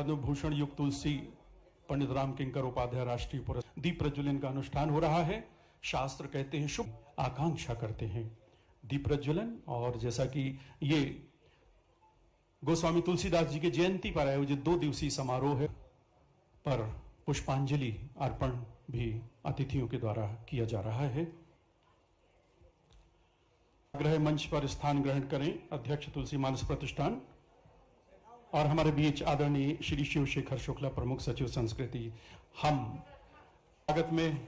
पद्म भूषण युक्त तुलसी पंडित राम किंकर उपाध्याय राष्ट्रीय पुरस्कार दीप प्रज्वलन का अनुष्ठान हो रहा है। शास्त्र कहते हैं शुभ आकांक्षा करते हैं दीप प्रज्वलन। और जैसा कि ये गोस्वामी तुलसीदास जी के जयंती पर आयोजित 2 दिवसीय समारोह है, पर पुष्पांजलि अर्पण भी अतिथियों के द्वारा किया जा रहा है। ग्रह मंच पर स्थान ग्रहण करें अध्यक्ष तुलसी मानस प्रतिष्ठान और हमारे बीच आदरणीय श्री शिवशेखर शुक्ला प्रमुख सचिव संस्कृति। हम स्वागत में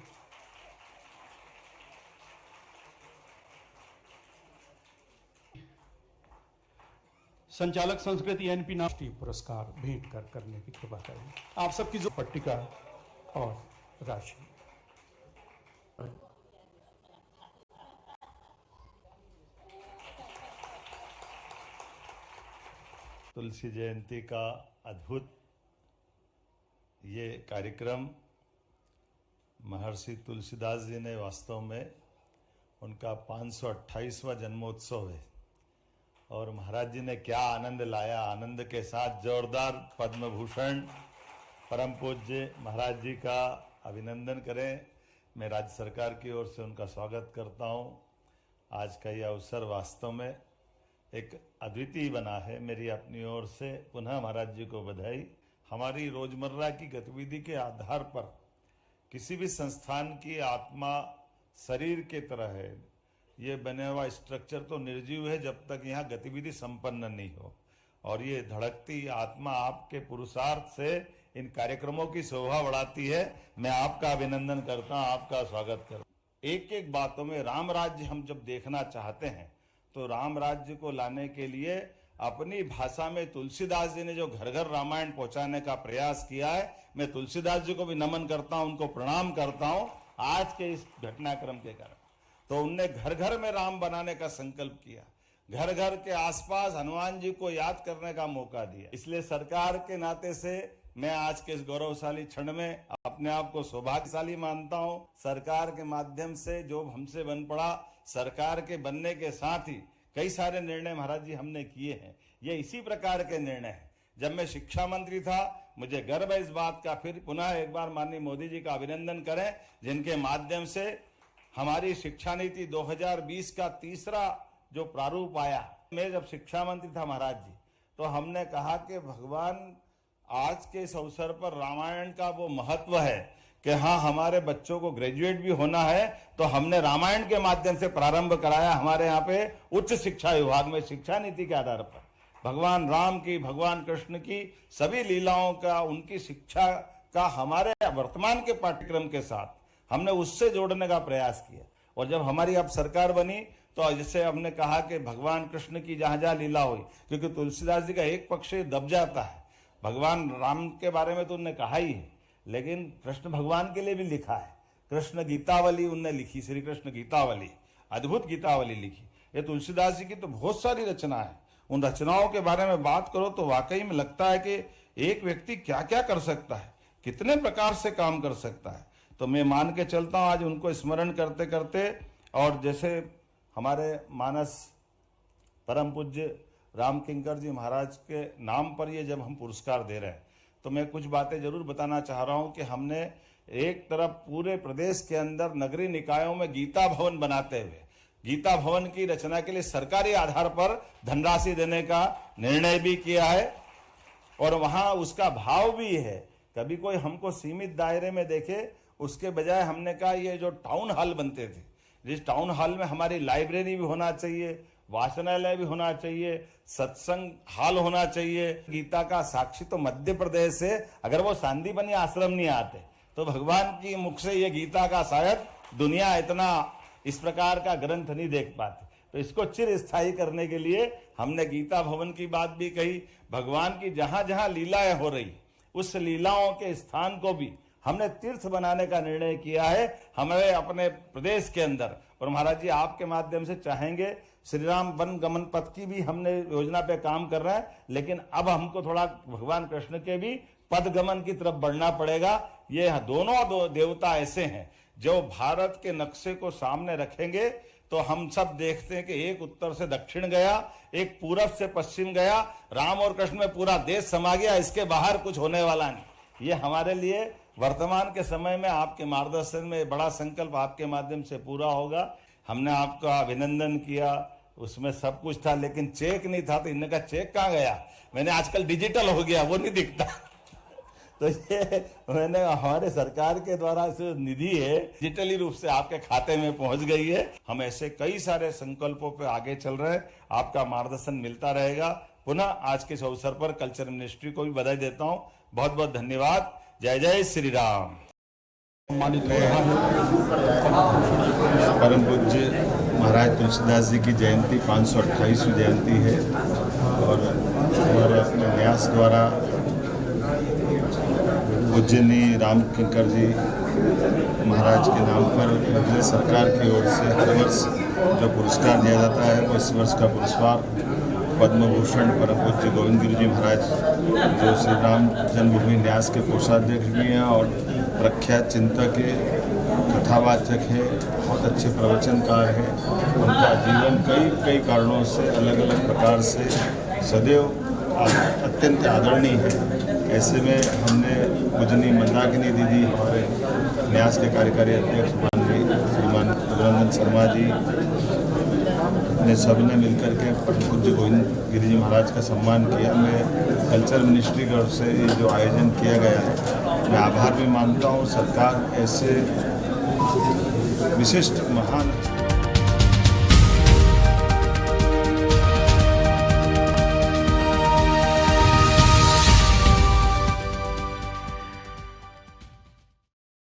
संचालक संस्कृति एनपी राष्ट्रीय पुरस्कार भेंट करने की कृपा करें। आप सबकी जो पट्टिका और राशि तुलसी जयंती का अद्भुत ये कार्यक्रम महर्षि तुलसीदास जी ने वास्तव में उनका 528वां जन्मोत्सव है और महाराज जी ने क्या आनंद लाया। आनंद के साथ जोरदार पद्म भूषण परम पूज्य महाराज जी का अभिनंदन करें। मैं राज्य सरकार की ओर से उनका स्वागत करता हूं। आज का यह अवसर वास्तव में एक अद्वितीय बना है। मेरी अपनी ओर से पुनः महाराज जी को बधाई। हमारी रोजमर्रा की गतिविधि के आधार पर किसी भी संस्थान की आत्मा शरीर के तरह है। ये बने हुआ स्ट्रक्चर तो निर्जीव है जब तक यहाँ गतिविधि संपन्न नहीं हो, और ये धड़कती आत्मा आपके पुरुषार्थ से इन कार्यक्रमों की शोभा बढ़ाती है। मैं आपका अभिनंदन करता हूँ, आपका स्वागत करता हूँ। एक एक बातों में राम राज्य हम जब देखना चाहते हैं तो राम राज्य को लाने के लिए अपनी भाषा में तुलसीदास जी ने जो घर घर रामायण पहुंचाने का प्रयास किया है, मैं तुलसीदास जी को भी नमन करता हूं, उनको प्रणाम करता हूं। आज के इस घटनाक्रम के कारण तो उनने घर घर में राम बनाने का संकल्प किया, घर घर के आसपास हनुमान जी को याद करने का मौका दिया। इसलिए सरकार के नाते से मैं आज के इस गौरवशाली क्षण में अपने आप को सौभाग्यशाली मानता हूं। सरकार के माध्यम से जो हमसे बन पड़ा, सरकार के बनने के साथ ही कई सारे निर्णय महाराज जी हमने किए हैं। ये इसी प्रकार के निर्णय हैं। जब मैं शिक्षा मंत्री था, मुझे गर्व है इस बात का। फिर पुनः एक बार माननीय मोदी जी का अभिनंदन करें, जिनके माध्यम से हमारी शिक्षा नीति 2020 का तीसरा जो प्रारूप आया। मैं जब शिक्षा मंत्री था महाराज जी, तो हमने कहा कि भगवान आज के इस अवसर पर रामायण का वो महत्व है कि हाँ, हमारे बच्चों को ग्रेजुएट भी होना है, तो हमने रामायण के माध्यम से प्रारंभ कराया। हमारे यहाँ पे उच्च शिक्षा विभाग में शिक्षा नीति के आधार पर भगवान राम की, भगवान कृष्ण की सभी लीलाओं का, उनकी शिक्षा का हमारे वर्तमान के पाठ्यक्रम के साथ हमने उससे जोड़ने का प्रयास किया। और जब हमारी अब सरकार बनी तो जैसे हमने कहा कि भगवान कृष्ण की जहां जहां लीला हुई, क्योंकि तुलसीदास जी का एक पक्ष दब जाता है। भगवान राम के बारे में तो उन्होंने कहा ही है, लेकिन कृष्ण भगवान के लिए भी लिखा है। कृष्ण गीतावली उनने लिखी, श्री कृष्ण गीतावली, अद्भुत गीतावली लिखी। ये तुलसीदास जी की तो बहुत सारी रचना है। उन रचनाओं के बारे में बात करो तो वाकई में लगता है कि एक व्यक्ति क्या क्या कर सकता है, कितने प्रकार से काम कर सकता है। तो मैं मान के चलता हूँ आज उनको स्मरण करते करते, और जैसे हमारे मानस परम पूज्य राम किंकर जी महाराज के नाम पर ये जब हम पुरस्कार दे रहे हैं, तो मैं कुछ बातें जरूर बताना चाह रहा हूं कि हमने एक तरफ पूरे प्रदेश के अंदर नगरीय निकायों में गीता भवन बनाते हुए गीता भवन की रचना के लिए सरकारी आधार पर धनराशि देने का निर्णय भी किया है, और वहां उसका भाव भी है। कभी कोई हमको सीमित दायरे में देखे, उसके बजाय हमने कहा ये जो टाउन हॉल बनते थे, जिस टाउन हॉल में हमारी लाइब्रेरी भी होना चाहिए, वाचनालय भी होना चाहिए, सत्संग हॉल होना चाहिए। गीता का साक्षी तो मध्य प्रदेश से, अगर वो सांदीपनी आश्रम नहीं आते तो भगवान की मुख से ये गीता का शायद दुनिया इतना इस प्रकार का ग्रंथ नहीं देख पाती। तो इसको चिर स्थायी करने के लिए हमने गीता भवन की बात भी कही। भगवान की जहां जहां लीलाएं हो रही, उस लीलाओं के स्थान को भी हमने तीर्थ बनाने का निर्णय किया है हमारे अपने प्रदेश के अंदर। और महाराज जी आपके माध्यम से चाहेंगे, श्री राम वन गमन पथ की भी हमने योजना पे काम कर रहे हैं, लेकिन अब हमको थोड़ा भगवान कृष्ण के भी पद गमन की तरफ बढ़ना पड़ेगा। ये दोनों देवता ऐसे हैं जो भारत के नक्शे को सामने रखेंगे तो हम सब देखते हैं कि एक उत्तर से दक्षिण गया, एक पूरब से पश्चिम गया, राम और कृष्ण में पूरा देश समा गया, इसके बाहर कुछ होने वाला नहीं। ये हमारे लिए वर्तमान के समय में आपके मार्गदर्शन में बड़ा संकल्प आपके माध्यम से पूरा होगा। हमने आपका अभिनंदन किया, उसमें सब कुछ था, लेकिन चेक नहीं था, तो इनने कहा चेक कहाँ गया? मैंने आजकल डिजिटल हो गया, वो नहीं दिखता। तो ये मैंने हमारे सरकार के द्वारा जो निधि है डिजिटली रूप से आपके खाते में पहुंच गई है। हम ऐसे कई सारे संकल्पों पे आगे चल रहे हैं, आपका मार्गदर्शन मिलता रहेगा। पुनः आज के इस अवसर पर कल्चर मिनिस्ट्री को भी बधाई देता हूं। बहुत बहुत धन्यवाद। जय जय श्री राम। सम्मानित हो रहा है परम पूज्य महाराज तुलसीदास जी की जयंती 528वीं जयंती है और हमारे अपने न्यास द्वारा पूज्यनीय राम किंकर जी महाराज के नाम पर राज्य सरकार की ओर से हर वर्ष जो पुरस्कार दिया जाता है वो इस वर्ष का पुरस्कार पद्म भूषण परम पूज्य गोविंद गिरि जी महाराज जो श्री राम जन्मभूमि न्यास के कोषाध्यक्ष भी हैं और प्रख्यात चिंतक है, कथावाचक है, बहुत अच्छे प्रवचनकार है। उनका जीवन कई कारणों से अलग अलग प्रकार से सदैव अत्यंत आदरणीय है। ऐसे में हमने पूजनीय मंदाकिनी दीदी, हमारे न्यास के कार्यकारी अध्यक्ष माननीय श्रीमान रघुनंदन शर्मा जी ने सबने मिलकर के परम पूज्य गोविंद गिरि जी महाराज का सम्मान किया। मैं कल्चर मिनिस्ट्री की ओर से ये जो आयोजन किया गया है, मैं आभार भी मानता हूँ। सरकार ऐसे विशिष्ट महान